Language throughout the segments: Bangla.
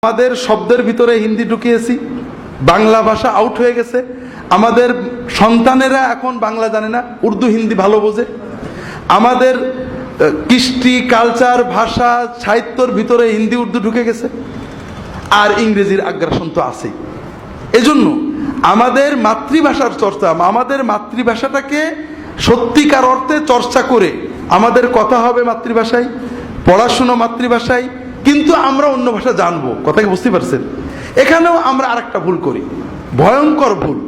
আমাদের শব্দের ভিতরে হিন্দি ঢুকিয়েছি, বাংলা ভাষা আউট হয়ে গেছে। আমাদের সন্তানেরা এখন বাংলা জানে না, উর্দু হিন্দি ভালো বোঝে। আমাদের কৃষ্টি কালচার ভাষা সাহিত্যর ভিতরে হিন্দি উর্দু ঢুকে গেছে, আর ইংরেজির আগ্রাসন তো আছেই। এজন্য আমাদের মাতৃভাষার চর্চা, আমাদের মাতৃভাষাটাকে সত্যিকার অর্থে চর্চা করে আমাদের কথা হবে মাতৃভাষায়, পড়াশুনো মাতৃভাষায়, কিন্তু আমরা অন্য ভাষা জানবো। কথা কি বুঝতে পারছেন? এখানেও আমরা আরেকটা ভুল করি, ভয়ঙ্কর ভুল।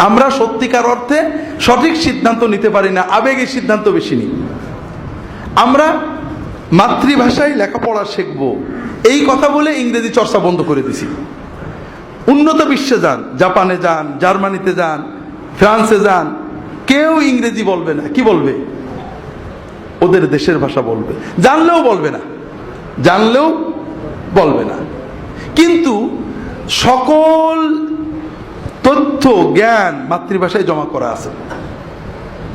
আমরা সত্যিকার অর্থে সঠিক সিদ্ধান্ত নিতে পারি না, আবেগের সিদ্ধান্ত বেশি নিই। আমরা মাতৃভাষায় লেখাপড়া শিখবো এই কথা বলে ইংরেজি চর্চা বন্ধ করে দিছি। উন্নত বিশ্বে যান, জাপানে যান, জার্মানিতে যান, ফ্রান্সে যান, কেউ ইংরেজি বলবে না। কি বলবে? ওদের দেশের ভাষা বলবে, জানলেও বলবে না, জানলেও বলবে না। কিন্তু সকল তথ্য জ্ঞান মাতৃভাষায় জমা করা আছে।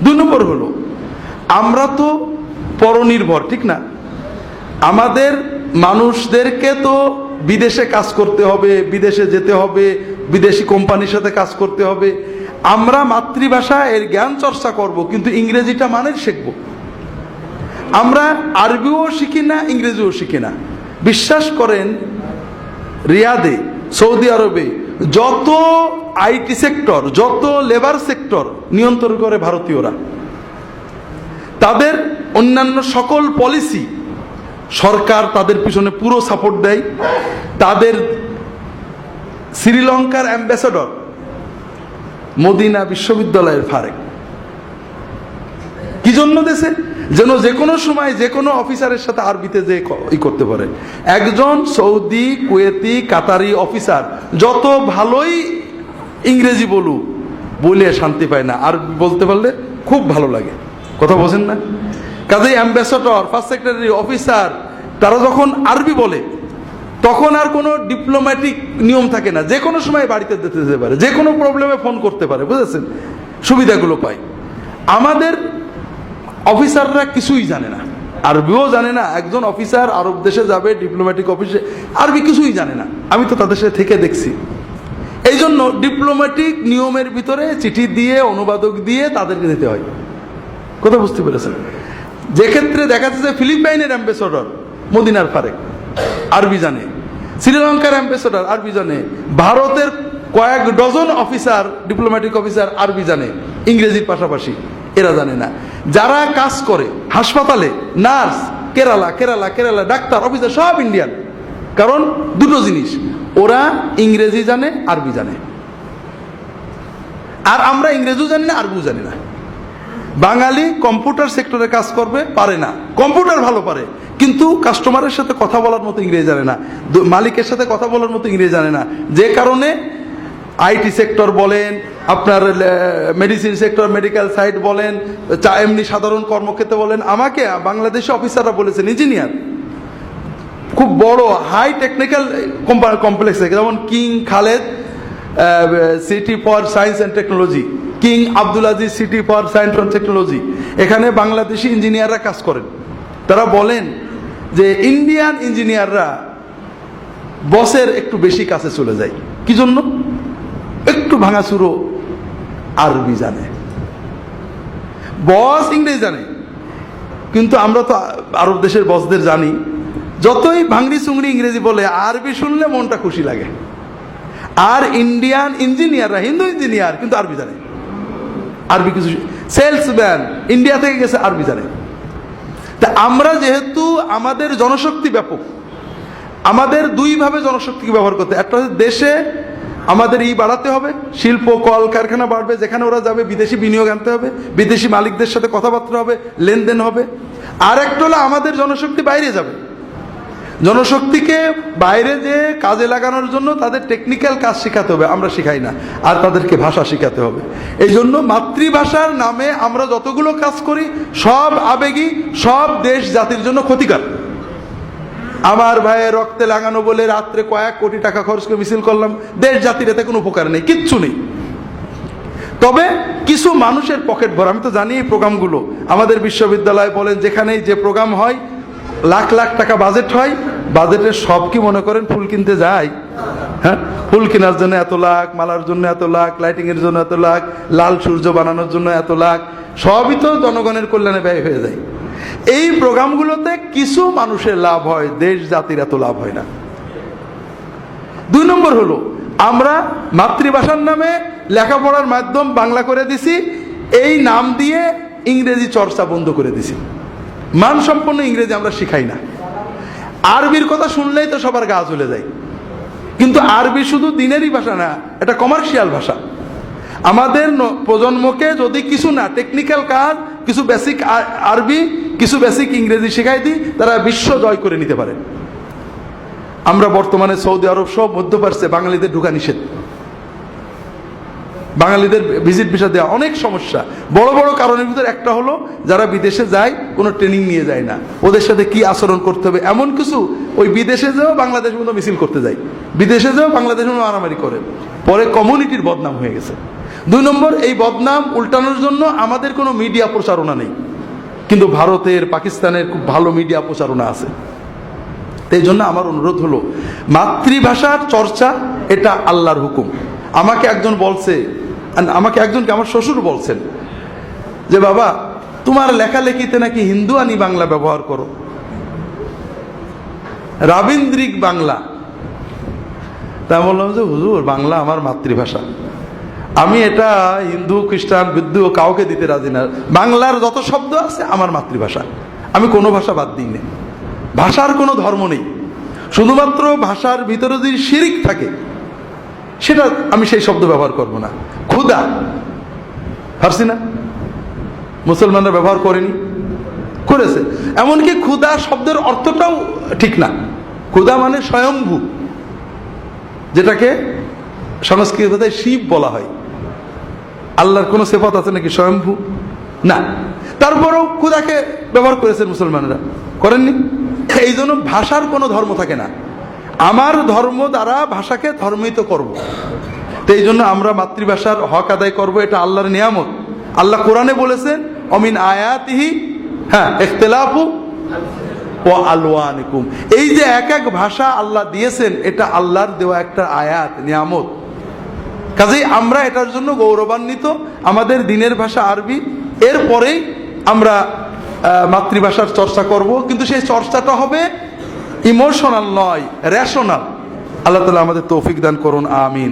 2 নম্বর হলো, আমরা তো পরনির্ভর, ঠিক না? আমাদের মানুষদেরকে তো বিদেশে কাজ করতে হবে, বিদেশে যেতে হবে, বিদেশি কোম্পানির সাথে কাজ করতে হবে। আমরা মাতৃভাষা এর জ্ঞান চর্চা করব, কিন্তু ইংরেজিটা শিখবো। আমরা আরবিও শিখি না, ইংরেজিও শিখি না। বিশ্বাস করেন, রিয়াদে, সৌদি আরবে যত আইটি সেক্টর, যত লেবার সেক্টর নিয়ন্ত্রণ করে ভারতীয়রা। তাদের অন্যান্য সকল পলিসি সরকার তাদের পিছনে পুরো সাপোর্ট দেয়। তাদের শ্রীলঙ্কার অ্যাম্বাসেডর মদিনা বিশ্ববিদ্যালয়ের ফারেক। কি জন্য দেশে? যেন যে কোনো সময় যে কোনো অফিসারের সাথে আরবিতে যে করতে পারে। একজন সৌদি, কুয়েতি, কাতারি অফিসার যত ভালোই ইংরেজি বলে শান্তি পায় না, আর বলতে পারলে খুব ভালো লাগে। কথা বোঝেন না? কাজেই অ্যাম্বাসেডর, ফার্স্ট সেক্রেটারি, অফিসার তারা যখন আরবি বলে তখন আর কোনো ডিপ্লোম্যাটিক নিয়ম থাকে না। যে কোনো সময় বাড়িতে যেতে পারে, যে কোনো প্রবলেমে ফোন করতে পারে, বুঝেছেন? সুবিধাগুলো পায়। আমাদের অফিসাররা কিছুই জানে না, আরবিও জানে না। একজন অফিসার আরব দেশে যাবে, ডিপ্লোম্যাটিক অফিসে, আরবি কিছুই জানে না। আমি তো তাদের সাথে থেকে দেখছি। এই জন্য ডিপ্লোম্যাটিক নিয়মের ভিতরে চিঠি দিয়ে, অনুবাদক দিয়ে তাদেরকে দিতে হয়। কথা বুঝতে পেরেছেন? যে ক্ষেত্রে দেখা যাচ্ছে ফিলিপাইনের অ্যাম্বাসেডর মদিনার ফারেক আরবি জানে, শ্রীলঙ্কার অ্যাম্বাসেডর আরবি জানে, ভারতের কয়েক ডজন অফিসার, ডিপ্লোম্যাটিক অফিসার আরবি জানে, ইংরেজির পাশাপাশি এরা জানে না। যারা কাজ করে হাসপাতালে, নার্স, কেরালা ডাক্তার, অফিসার সব ইন্ডিয়ান। কারণ দুটো জিনিস, ওরা ইংরেজি জানে, আরবি জানে। আর আমরা ইংরেজিও জানি না, আরবিও জানি না। বাঙালি কম্পিউটার সেক্টরে কাজ করবে, পারে না। কম্পিউটার ভালো পারে, কিন্তু কাস্টমারের সাথে কথা বলার মতো ইংরেজি জানে না, মালিকের সাথে কথা বলার মতো ইংরেজি জানে না। যে কারণে আইটি সেক্টর বলেন, আপনার মেডিসিন সেক্টর, মেডিকেল সাইট বলেন, এমনি সাধারণ কর্মক্ষেত্রে বলেন, আমাকে বাংলাদেশি অফিসাররা বলেছেন, ইঞ্জিনিয়ার খুব বড় হাই টেকনিক্যাল কমপ্লেক্সে, যেমন king Khaled city for science and technology, king Abdul Aziz city for science and technology, এখানে বাংলাদেশি ইঞ্জিনিয়াররা কাজ করেন। তারা বলেন যে ইন্ডিয়ান ইঞ্জিনিয়াররা বসের একটু বেশি কাছে চলে যায়। কি জন্য? একটু ভাঙাচুরো আরবি জানে, বস ইংরেজি জানে। কিন্তু আমরা তো আরব দেশের বসদের জানি, যতই ভাঙড়ি চুংড়ি ইংরেজি বলে, আরবি শুনলে মনটা খুশি লাগে। আর ইন্ডিয়ান ইঞ্জিনিয়াররা, হিন্দু ইঞ্জিনিয়ার, কিন্তু আরবি জানে। আরবি কিছু সেলসম্যান ইন্ডিয়া থেকে গেছে, আরবি জানে। তা আমরা যেহেতু আমাদের জনশক্তি ব্যাপক, আমাদের দুইভাবে জনশক্তিকে ব্যবহার করতে, একটা হচ্ছে দেশে আমাদের বাড়াতে হবে, শিল্প কল কারখানা বাড়বে, যেখানে ওরা যাবে বিদেশি বিনিয়োগ আনতে হবে, বিদেশি মালিকদের সাথে কথাবার্তা হবে, লেনদেন হবে। আর একটা হলো আমাদের জনশক্তি বাইরে যাবে। জনশক্তিকে বাইরে যে কাজে লাগানোর জন্য তাদের টেকনিক্যাল কাজ শেখাতে হবে, আমরা শেখাই না। আর তাদেরকে ভাষা শেখাতে হবে। এই জন্য মাতৃভাষার নামে আমরা যতগুলো কাজ করি সব আবেগী, সব দেশ জাতির জন্য ক্ষতিকর। আমার ভাইয়ের রক্তে লাগানো বলে রাত্রে কয়েক কোটি টাকা খরচ করে মিছিল করলাম, দেশ জাতির এতে কোনো উপকার নেই, কিচ্ছু নেই। তবে কিছু মানুষের পকেট ভরা। আমি তো জানি এই প্রোগ্রামগুলো আমাদের বিশ্ববিদ্যালয় বলেন, যেখানেই যে প্রোগ্রাম হয় লাখ লাখ টাকা বাজেট হয়, বাজেটের সব কি মনে করেন ফুল কিনতে যায়? হ্যাঁ, ফুল কেনার জন্য এত লাখ, মালার জন্য এত লাখ, লাইটিং এর জন্য এত লাখ, লাল সূর্য বানানোর জন্য এত লাখ, সবই তো জনগণের কল্যাণে ব্যয় হয়ে যায়। এই প্রোগ্রামগুলোতে কিছু মানুষের লাভ হয়, দেশ জাতির এত লাভ হয় না। 2 নম্বর হলো, আমরা মাতৃভাষার নামে লেখাপড়ার মাধ্যম বাংলা করে দিছি, এই নাম দিয়ে ইংরেজি চর্চা বন্ধ করে দিছি। মানসম্পন্ন ইংরেজি আমরা শিখাই না। আরবির কথা শুনলেই তো সবার গা জ্বলে যায়, কিন্তু আরবি শুধু দিনেরই ভাষা না, এটা কমার্শিয়াল ভাষা। আমাদের প্রজন্মকে যদি কিছু না টেকনিক্যাল কাজ, কিছু বেসিক আরবি, কিছু বেসিক ইংরেজি শেখাই দিই, তারা বিশ্ব জয় করে নিতে পারে। আমরা বর্তমানে সৌদি আরব সব মধ্যপ্রাচ্যে বাঙালিদের ঢোকা নিষেধ, বাঙালিদের ভিজিট ভিসা দেওয়া অনেক সমস্যা। বড় বড় কারণের ভিতরে একটা হলো, যারা বিদেশে যায় কোনো ট্রেনিং নিয়ে যায় না, ওদের সাথে কি আচরণ করতে হবে এমন কিছু। ওই বিদেশে যেও বাংলাদেশ মতো মিছিল করতে যায়, বিদেশে যেও বাংলাদেশ মতো মারামারি করে, পরে কমিউনিটির বদনাম হয়ে গেছে। 2 নম্বর, এই বদনাম উল্টানোর জন্য আমাদের কোনো মিডিয়া প্রচারণা নেই, কিন্তু ভারতের, পাকিস্তানের খুব ভালো মিডিয়া প্রচারণা আছে। এই জন্য আমার অনুরোধ হলো, মাতৃভাষার চর্চা এটা আল্লাহর হুকুম। আমাকে একজনকে আমার শ্বশুর বলছেন যে, বাবা তোমার লেখালেখিতে নাকি হিন্দু আনি বাংলা ব্যবহার করো, রাবীন্দ্রিক বাংলা। তা বললাম যে, হুজুর বাংলা আমার মাতৃভাষা, আমি এটা হিন্দু, খ্রিস্টান, বৌদ্ধ কাউকে দিতে রাজি না। বাংলার যত শব্দ আছে আমার মাতৃভাষা, আমি কোনো ভাষা বাদ দিই না। ভাষার কোনো ধর্ম নেই, শুধুমাত্র ভাষার ভিতরে যদি শিরিক থাকে সেটা আমি সেই শব্দ ব্যবহার করব না। খুদা ফার্সি না, মুসলমানরা ব্যবহার করেনি, করেছে। এমনকি খুদা শব্দের অর্থটাও ঠিক না। খুদা মানে স্বয়ম্ভু, যেটাকে সংস্কৃত ভাষায় শিব বলা হয়। আল্লাহর কোনো সিফাত আছে নাকি স্বয়ম্ভু? না। তারপরেও খুদাকে ব্যবহার করেছেন মুসলমানরা, করেননি। এই জন্য ভাষার কোনো ধর্ম থাকে না। আমার ধর্ম দ্বারা ভাষাকে ধর্মিত করব। তো এই জন্য আমরা মাতৃভাষার হক আদায় করব, এটা আল্লাহর নিয়ামত। আল্লাহ কোরআনে বলেছেন, অমিন আয়াতিহি ইখতিলাফু ওয়া আলওয়ানিকুম। এই যে এক এক ভাষা আল্লাহ দিয়েছেন, এটা আল্লাহর দেওয়া একটা আয়াত, নিয়ামত। কাজেই আমরা এটার জন্য গৌরবান্বিত। আমাদের দিনের ভাষা আরবি, এরপরেই আমরা মাতৃভাষার চর্চা করব, কিন্তু সেই চর্চাটা হবে ইমোশনাল নয়, রেশনাল। আল্লাহ তাআলা আমাদের তৌফিক দান করুন, আমিন।